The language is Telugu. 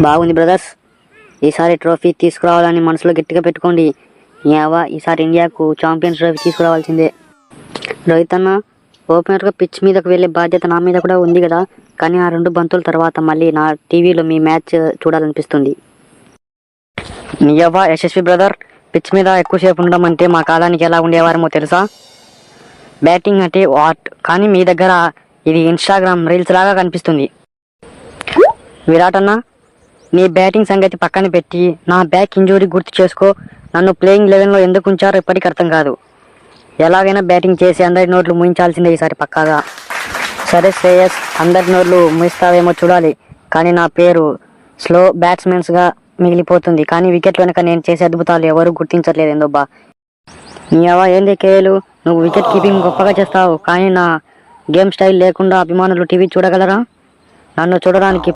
బాగుంది బ్రదర్స్. ఈసారి ట్రోఫీ తీసుకురావాలని మనసులో గట్టిగా పెట్టుకోండి. ఈసారి ఇండియాకు ఛాంపియన్స్ ట్రోఫీ తీసుకురావాల్సిందే. రోహిత్ అన్న, ఓపెనర్గా పిచ్ మీదకు వెళ్ళే బాధ్యత నా మీద కూడా ఉంది కదా. కానీ ఆ 2 బంతుల తర్వాత మళ్ళీ నా టీవీలో మీ మ్యాచ్ చూడాలనిపిస్తుంది. యశస్వి బ్రదర్, పిచ్ మీద ఎక్కువసేపు ఉండడం అంటే మా కాలానికి ఎలా ఉండేవారమో తెలుసా? బ్యాటింగ్ అంటే వాట్, కానీ మీ దగ్గర ఇది ఇన్స్టాగ్రామ్ రీల్స్ లాగా కనిపిస్తుంది. విరాట్ అన్న, నీ బ్యాటింగ్ సంగతి పక్కన పెట్టి నా బ్యాక్ ఇంజురీ గుర్తు చేసుకో. నన్ను ప్లేయింగ్ 11లో ఎందుకు ఉంచారో ఇప్పటికీ అర్థం కాదు. ఎలాగైనా బ్యాటింగ్ చేసి అందరి నోట్లు ముయించాల్సిందే ఈసారి పక్కాగా. సరే శ్రేయస్, అందరి నోట్లు ముయిస్తావేమో చూడాలి. కానీ నా పేరు స్లో బ్యాట్స్మెన్స్గా మిగిలిపోతుంది. కానీ వికెట్ వెనక నేను చేసే అద్భుతాలు ఎవరు గుర్తించట్లేదు ఏందోబ్బా. ఏంది కేలు, నువ్వు వికెట్ కీపింగ్ గొప్పగా చేస్తావు, కానీ నా గేమ్ స్టైల్ లేకుండా అభిమానులు టీవీ చూడగలరా? నన్ను చూడడానికి